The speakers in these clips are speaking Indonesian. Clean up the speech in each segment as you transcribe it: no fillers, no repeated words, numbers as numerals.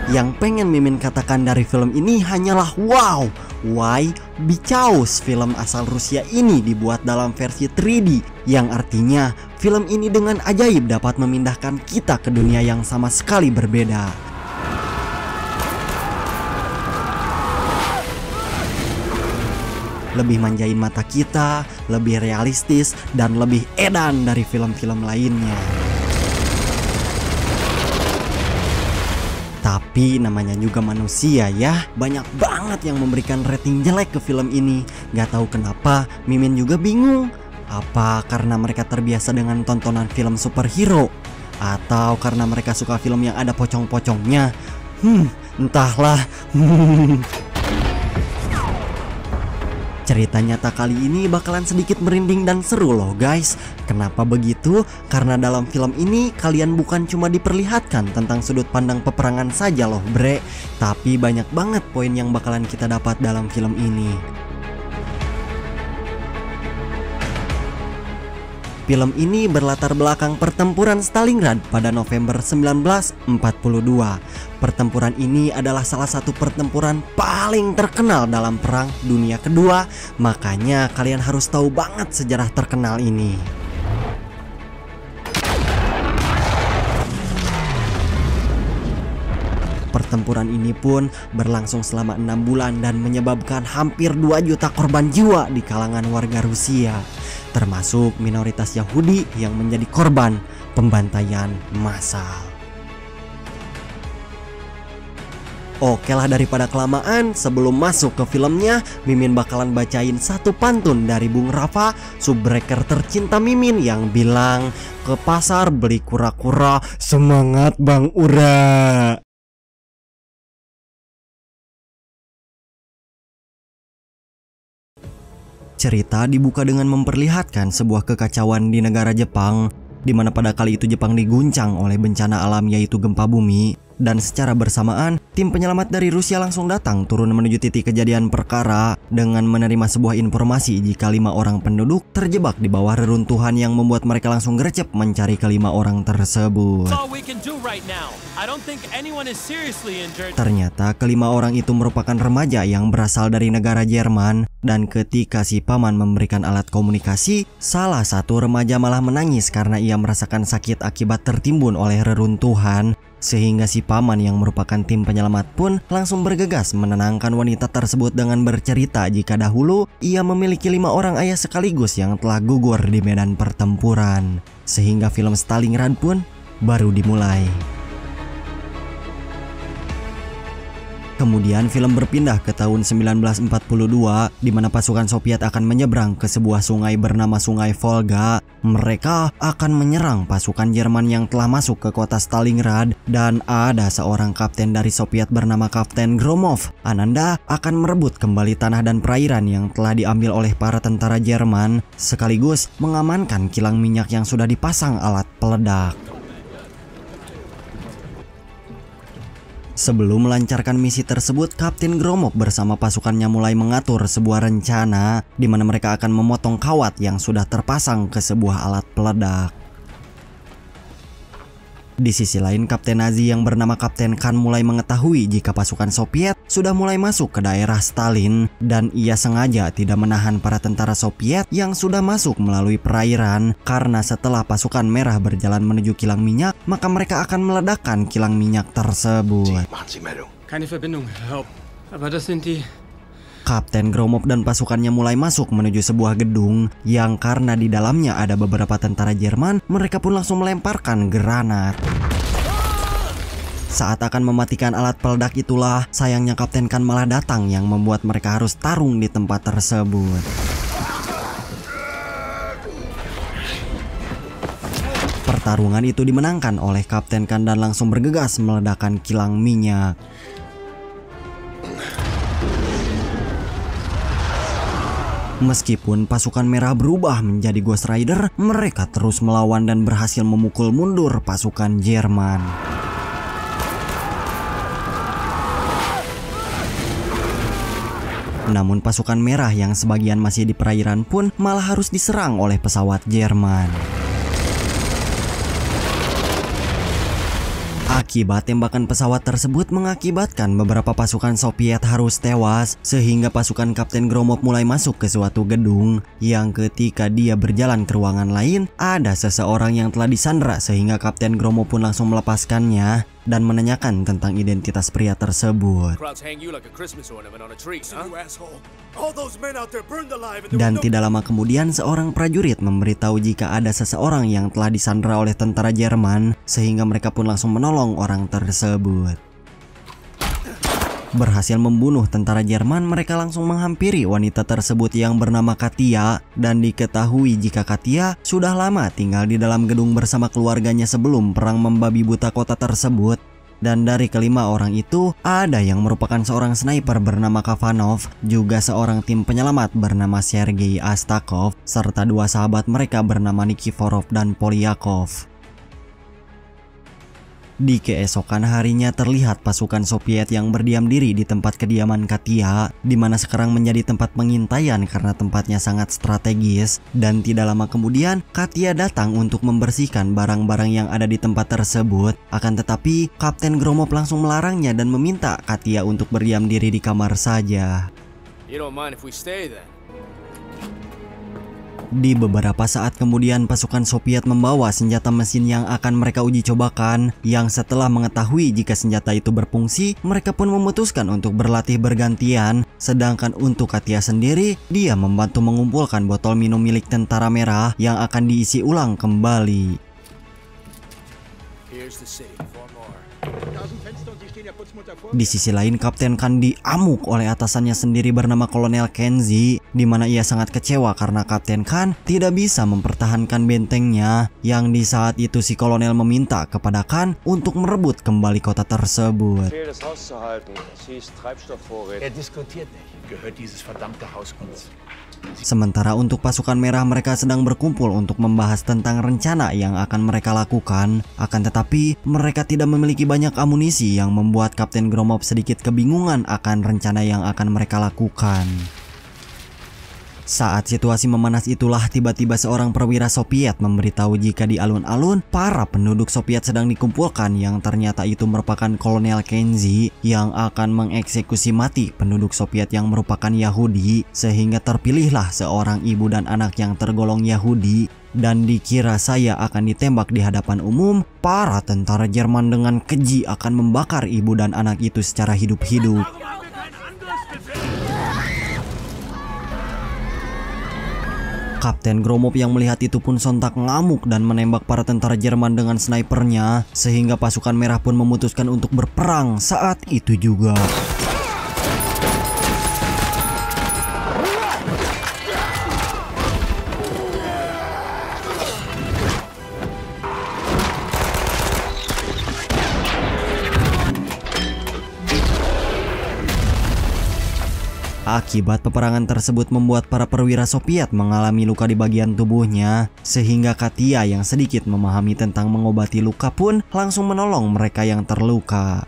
Yang pengen Mimin katakan dari film ini hanyalah wow, why because film asal Rusia ini dibuat dalam versi 3D, yang artinya film ini dengan ajaib dapat memindahkan kita ke dunia yang sama sekali berbeda. Lebih manjain mata kita, lebih realistis, dan lebih edan dari film-film lainnya. Tapi namanya juga manusia ya, banyak banget yang memberikan rating jelek ke film ini. Gak tahu kenapa, Mimin juga bingung. Apa karena mereka terbiasa dengan tontonan film superhero? Atau karena mereka suka film yang ada pocong-pocongnya? Entahlah. Cerita nyata kali ini bakalan sedikit merinding dan seru loh guys. Kenapa begitu? Karena dalam film ini kalian bukan cuma diperlihatkan tentang sudut pandang peperangan saja loh bre, tapi banyak banget poin yang bakalan kita dapat dalam film ini. Film ini berlatar belakang pertempuran Stalingrad pada November 1942. Pertempuran ini adalah salah satu pertempuran paling terkenal dalam Perang Dunia Kedua, makanya kalian harus tahu banget sejarah terkenal ini. Pertempuran ini pun berlangsung selama 6 bulan dan menyebabkan hampir 2 juta korban jiwa di kalangan warga Rusia, termasuk minoritas Yahudi yang menjadi korban pembantaian massal. Oke lah, daripada kelamaan, sebelum masuk ke filmnya, Mimin bakalan bacain satu pantun dari Bung Rafa, subbreaker tercinta Mimin, yang bilang, ke pasar beli kura-kura, semangat Bang Ura. Cerita dibuka dengan memperlihatkan sebuah kekacauan di negara Jepang, di mana pada kali itu Jepang diguncang oleh bencana alam yaitu gempa bumi. Dan secara bersamaan, tim penyelamat dari Rusia langsung datang turun menuju titik kejadian perkara dengan menerima sebuah informasi jika 5 orang penduduk terjebak di bawah reruntuhan, yang membuat mereka langsung gercep mencari ke-5 orang tersebut. Ternyata ke-5 orang itu merupakan remaja yang berasal dari negara Jerman, dan ketika si paman memberikan alat komunikasi, salah satu remaja malah menangis karena ia merasakan sakit akibat tertimbun oleh reruntuhan. Sehingga si paman yang merupakan tim penyelamat pun langsung bergegas menenangkan wanita tersebut dengan bercerita jika dahulu ia memiliki 5 orang ayah sekaligus yang telah gugur di medan pertempuran. Sehingga film Stalingrad pun baru dimulai. Kemudian film berpindah ke tahun 1942, di mana pasukan Soviet akan menyeberang ke sebuah sungai bernama Sungai Volga. Mereka akan menyerang pasukan Jerman yang telah masuk ke kota Stalingrad, dan ada seorang kapten dari Soviet bernama Kapten Gromov. Ananda akan merebut kembali tanah dan perairan yang telah diambil oleh para tentara Jerman, sekaligus mengamankan kilang minyak yang sudah dipasang alat peledak. Sebelum melancarkan misi tersebut, Kapten Gromov bersama pasukannya mulai mengatur sebuah rencana di mana mereka akan memotong kawat yang sudah terpasang ke sebuah alat peledak. Di sisi lain, Kapten Nazi yang bernama Kapten Khan mulai mengetahui jika pasukan Soviet sudah mulai masuk ke daerah Stalin, dan ia sengaja tidak menahan para tentara Soviet yang sudah masuk melalui perairan, karena setelah pasukan merah berjalan menuju kilang minyak, maka mereka akan meledakkan kilang minyak tersebut. Kapten Gromov dan pasukannya mulai masuk menuju sebuah gedung yang karena di dalamnya ada beberapa tentara Jerman, mereka pun langsung melemparkan granat. Saat akan mematikan alat peledak itulah, sayangnya Kapten Khan malah datang yang membuat mereka harus tarung di tempat tersebut. Pertarungan itu dimenangkan oleh Kapten Khan dan langsung bergegas meledakkan kilang minyak. Meskipun pasukan merah berubah menjadi Ghost Rider, mereka terus melawan dan berhasil memukul mundur pasukan Jerman. Namun pasukan merah yang sebagian masih di perairan pun malah harus diserang oleh pesawat Jerman. Akibat tembakan pesawat tersebut mengakibatkan beberapa pasukan Soviet harus tewas, sehingga pasukan Kapten Gromov mulai masuk ke suatu gedung yang ketika dia berjalan ke ruangan lain, ada seseorang yang telah disandra sehingga Kapten Gromov pun langsung melepaskannya dan menanyakan tentang identitas pria tersebut. Dan tidak lama kemudian seorang prajurit memberitahu jika ada seseorang yang telah disandra oleh tentara Jerman, sehingga mereka pun langsung menolong orang tersebut. Berhasil membunuh tentara Jerman, mereka langsung menghampiri wanita tersebut yang bernama Katia, dan diketahui jika Katia sudah lama tinggal di dalam gedung bersama keluarganya sebelum perang membabi buta kota tersebut. Dan dari kelima orang itu, ada yang merupakan seorang sniper bernama Kavanov, juga seorang tim penyelamat bernama Sergei Astakov, serta dua sahabat mereka bernama Nikiforov dan Polyakov. Di keesokan harinya terlihat pasukan Soviet yang berdiam diri di tempat kediaman Katia, di mana sekarang menjadi tempat pengintaian karena tempatnya sangat strategis. Dan tidak lama kemudian Katia datang untuk membersihkan barang-barang yang ada di tempat tersebut. Akan tetapi Kapten Gromov langsung melarangnya dan meminta Katia untuk berdiam diri di kamar saja. Di beberapa saat kemudian pasukan Soviet membawa senjata mesin yang akan mereka uji cobakan, yang setelah mengetahui jika senjata itu berfungsi, mereka pun memutuskan untuk berlatih bergantian. Sedangkan untuk Katia sendiri, dia membantu mengumpulkan botol minum milik tentara merah yang akan diisi ulang kembali. Di sisi lain, Kapten Khan diamuk oleh atasannya sendiri bernama Kolonel Kenzi, di mana ia sangat kecewa karena Kapten Khan tidak bisa mempertahankan bentengnya, yang di saat itu si kolonel meminta kepada Khan untuk merebut kembali kota tersebut. Sementara untuk pasukan merah, mereka sedang berkumpul untuk membahas tentang rencana yang akan mereka lakukan. Akan tetapi mereka tidak memiliki banyak amunisi, yang membuat Kapten Gromov sedikit kebingungan akan rencana yang akan mereka lakukan. Saat situasi memanas itulah tiba-tiba seorang perwira Soviet memberitahu jika di alun-alun para penduduk Soviet sedang dikumpulkan, yang ternyata itu merupakan Kolonel Kenzi yang akan mengeksekusi mati penduduk Soviet yang merupakan Yahudi, sehingga terpilihlah seorang ibu dan anak yang tergolong Yahudi. Dan dikira saya akan ditembak di hadapan umum, para tentara Jerman dengan keji akan membakar ibu dan anak itu secara hidup-hidup. Kapten Gromov yang melihat itu pun sontak ngamuk dan menembak para tentara Jerman dengan snipernya, sehingga pasukan merah pun memutuskan untuk berperang saat itu juga. Akibat peperangan tersebut membuat para perwira Soviet mengalami luka di bagian tubuhnya, sehingga Katia yang sedikit memahami tentang mengobati luka pun langsung menolong mereka yang terluka.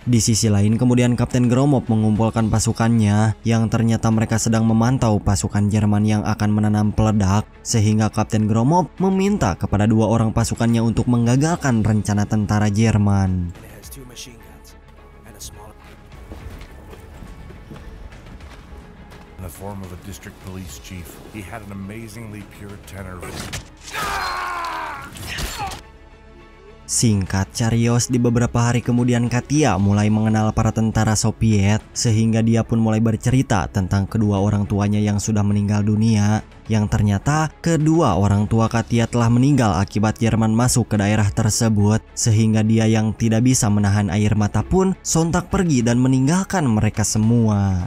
Di sisi lain kemudian Kapten Gromov mengumpulkan pasukannya, yang ternyata mereka sedang memantau pasukan Jerman yang akan menanam peledak, sehingga Kapten Gromov meminta kepada dua orang pasukannya untuk menggagalkan rencana tentara Jerman. In the form of a district police chief, he had an amazingly pure tenor. Singkat carios, di beberapa hari kemudian Katia mulai mengenal para tentara Soviet, sehingga dia pun mulai bercerita tentang kedua orang tuanya yang sudah meninggal dunia, yang ternyata kedua orang tua Katia telah meninggal akibat Jerman masuk ke daerah tersebut, sehingga dia yang tidak bisa menahan air mata pun sontak pergi dan meninggalkan mereka semua.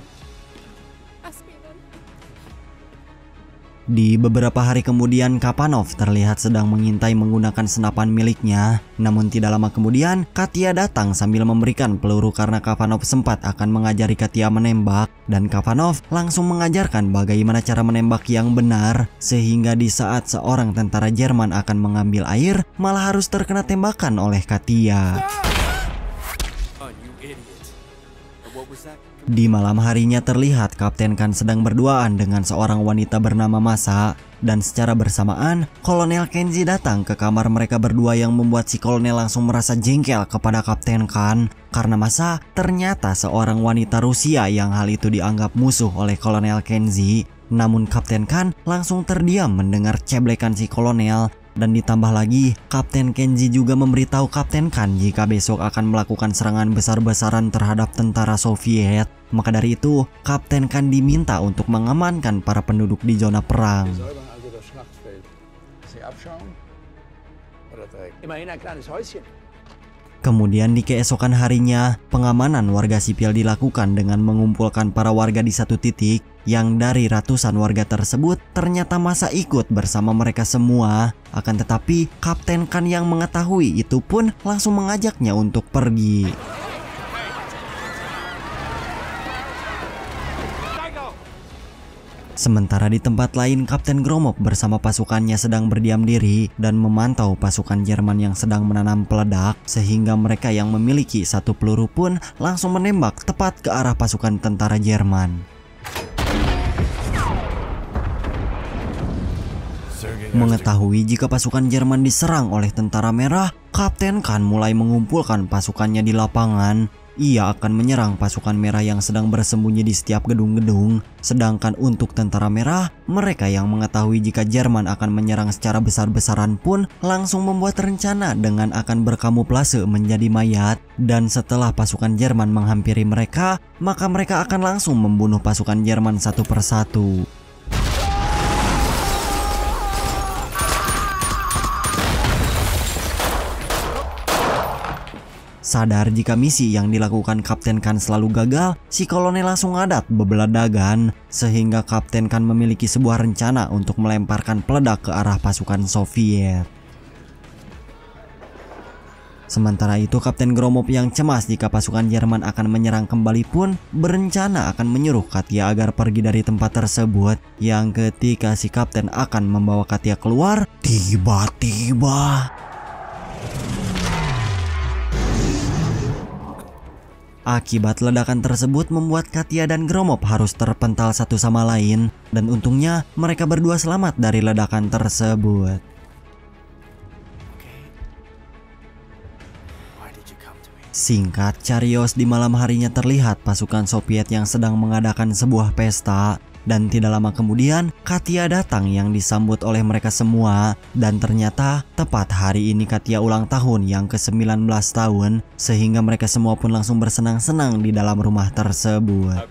Di beberapa hari kemudian Kavanov terlihat sedang mengintai menggunakan senapan miliknya. Namun tidak lama kemudian Katia datang sambil memberikan peluru karena Kavanov sempat akan mengajari Katia menembak. Dan Kavanov langsung mengajarkan bagaimana cara menembak yang benar, sehingga di saat seorang tentara Jerman akan mengambil air, malah harus terkena tembakan oleh Katia. Di malam harinya terlihat Kapten Khan sedang berduaan dengan seorang wanita bernama Masa, dan secara bersamaan Kolonel Kenji datang ke kamar mereka berdua yang membuat si kolonel langsung merasa jengkel kepada Kapten Khan karena Masa ternyata seorang wanita Rusia yang hal itu dianggap musuh oleh Kolonel Kenji. Namun Kapten Khan langsung terdiam mendengar ceblekan si kolonel. Dan ditambah lagi, Kapten Kenji juga memberitahu Kapten Khan jika besok akan melakukan serangan besar-besaran terhadap tentara Soviet. Maka dari itu, Kapten Khan diminta untuk mengamankan para penduduk di zona perang. Kemudian di keesokan harinya, pengamanan warga sipil dilakukan dengan mengumpulkan para warga di satu titik, yang dari ratusan warga tersebut ternyata Masa ikut bersama mereka semua. Akan tetapi Kapten Khan yang mengetahui itu pun langsung mengajaknya untuk pergi. Sementara di tempat lain, Kapten Gromov bersama pasukannya sedang berdiam diri dan memantau pasukan Jerman yang sedang menanam peledak, sehingga mereka yang memiliki satu peluru pun langsung menembak tepat ke arah pasukan tentara Jerman. Mengetahui jika pasukan Jerman diserang oleh tentara merah, Kapten Khan mulai mengumpulkan pasukannya di lapangan. Ia akan menyerang pasukan merah yang sedang bersembunyi di setiap gedung-gedung. Sedangkan untuk tentara merah, mereka yang mengetahui jika Jerman akan menyerang secara besar-besaran pun langsung membuat rencana dengan akan berkamuflase menjadi mayat. Dan setelah pasukan Jerman menghampiri mereka, maka mereka akan langsung membunuh pasukan Jerman satu persatu. Sadar jika misi yang dilakukan Kapten Khan selalu gagal, si kolonel langsung ngadat bebeladagan, sehingga Kapten Khan memiliki sebuah rencana untuk melemparkan peledak ke arah pasukan Soviet. Sementara itu Kapten Gromov yang cemas jika pasukan Jerman akan menyerang kembali pun berencana akan menyuruh Katya agar pergi dari tempat tersebut. Yang ketika si Kapten akan membawa Katya keluar, tiba-tiba akibat ledakan tersebut membuat Katya dan Gromov harus terpental satu sama lain, dan untungnya mereka berdua selamat dari ledakan tersebut. Singkat carios, di malam harinya terlihat pasukan Soviet yang sedang mengadakan sebuah pesta. Dan tidak lama kemudian Katya datang yang disambut oleh mereka semua. Dan ternyata tepat hari ini Katya ulang tahun yang ke-19 tahun, sehingga mereka semua pun langsung bersenang-senang di dalam rumah tersebut.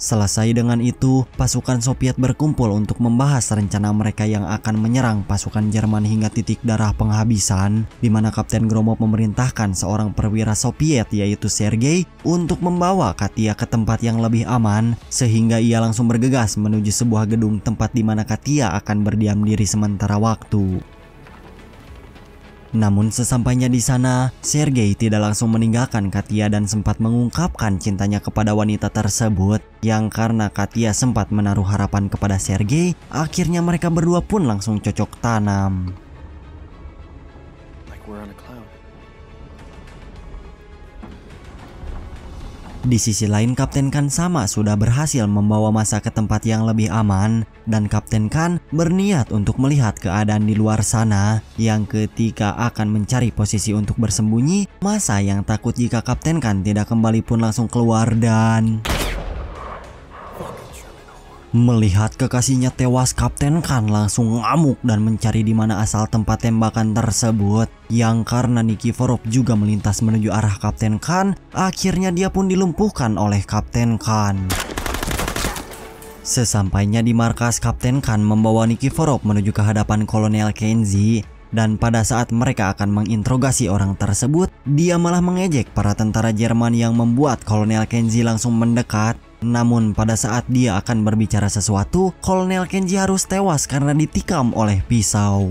Selesai dengan itu, pasukan Soviet berkumpul untuk membahas rencana mereka yang akan menyerang pasukan Jerman hingga titik darah penghabisan, di mana Kapten Gromov memerintahkan seorang perwira Soviet yaitu Sergei untuk membawa Katya ke tempat yang lebih aman, sehingga ia langsung bergegas menuju sebuah gedung tempat di mana Katya akan berdiam diri sementara waktu. Namun sesampainya di sana, Sergei tidak langsung meninggalkan Katya dan sempat mengungkapkan cintanya kepada wanita tersebut, yang karena Katya sempat menaruh harapan kepada Sergei, akhirnya mereka berdua pun langsung cocok tanam. Di sisi lain, Kapten Khan sama sudah berhasil membawa Masa ke tempat yang lebih aman, dan Kapten Khan berniat untuk melihat keadaan di luar sana, yang ketika akan mencari posisi untuk bersembunyi, Masa yang takut jika Kapten Khan tidak kembali pun langsung keluar dan melihat kekasihnya tewas. Kapten Khan langsung ngamuk dan mencari di mana asal tempat tembakan tersebut, yang karena Nikiforov juga melintas menuju arah Kapten Khan, akhirnya dia pun dilumpuhkan oleh Kapten Khan. Sesampainya di markas, Kapten Khan membawa Nikiforov menuju ke hadapan Kolonel Kenji, dan pada saat mereka akan menginterogasi orang tersebut, dia malah mengejek para tentara Jerman yang membuat Kolonel Kenji langsung mendekat. Namun pada saat dia akan berbicara sesuatu, Kolonel Kenji harus tewas karena ditikam oleh pisau.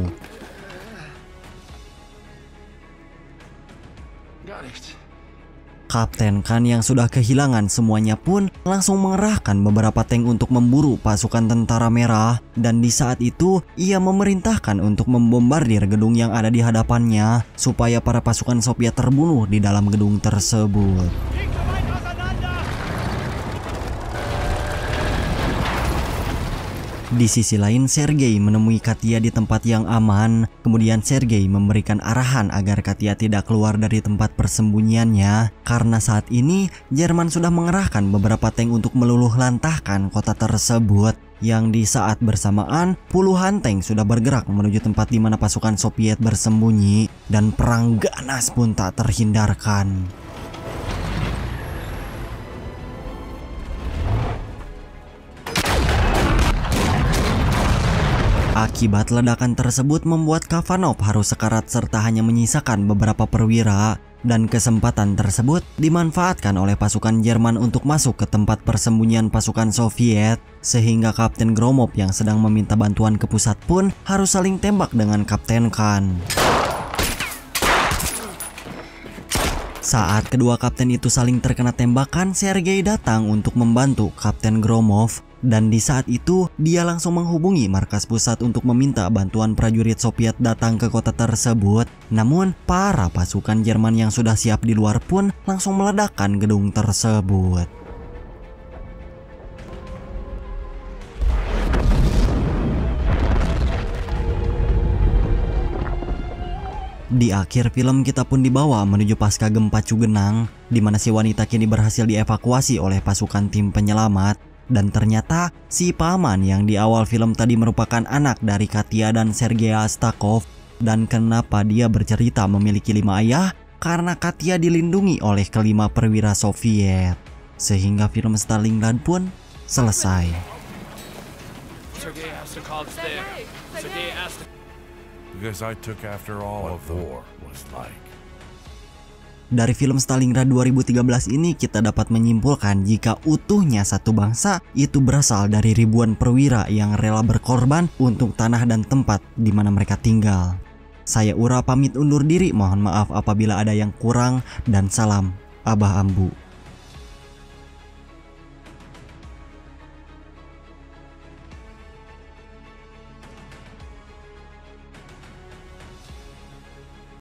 Kapten Khan yang sudah kehilangan semuanya pun langsung mengerahkan beberapa tank untuk memburu pasukan tentara merah, dan di saat itu ia memerintahkan untuk membombardir gedung yang ada di hadapannya supaya para pasukan Soviet terbunuh di dalam gedung tersebut. Di sisi lain, Sergei menemui Katya di tempat yang aman. Kemudian Sergei memberikan arahan agar Katya tidak keluar dari tempat persembunyiannya, karena saat ini Jerman sudah mengerahkan beberapa tank untuk meluluh lantahkan kota tersebut. Yang di saat bersamaan puluhan tank sudah bergerak menuju tempat di mana pasukan Soviet bersembunyi, dan perang ganas pun tak terhindarkan. Akibat ledakan tersebut membuat Kavanov harus sekarat serta hanya menyisakan beberapa perwira, dan kesempatan tersebut dimanfaatkan oleh pasukan Jerman untuk masuk ke tempat persembunyian pasukan Soviet, sehingga Kapten Gromov yang sedang meminta bantuan ke pusat pun harus saling tembak dengan Kapten Khan. Saat kedua kapten itu saling terkena tembakan, Sergei datang untuk membantu Kapten Gromov, dan di saat itu dia langsung menghubungi markas pusat untuk meminta bantuan prajurit Soviet datang ke kota tersebut. Namun para pasukan Jerman yang sudah siap di luar pun langsung meledakkan gedung tersebut. Di akhir film kita pun dibawa menuju pasca gempa Cugenang, di mana si wanita kini berhasil dievakuasi oleh pasukan tim penyelamat. Dan ternyata si paman yang di awal film tadi merupakan anak dari Katya dan Sergei Astakov. Dan kenapa dia bercerita memiliki 5 ayah? Karena Katya dilindungi oleh kelima perwira Soviet. Sehingga film Stalingrad pun selesai. Because I took after all of war was like. Dari film Stalingrad 2013 ini kita dapat menyimpulkan jika utuhnya satu bangsa itu berasal dari ribuan perwira yang rela berkorban untuk tanah dan tempat di mana mereka tinggal. Saya Ura pamit undur diri, mohon maaf apabila ada yang kurang, dan salam Abah Ambu.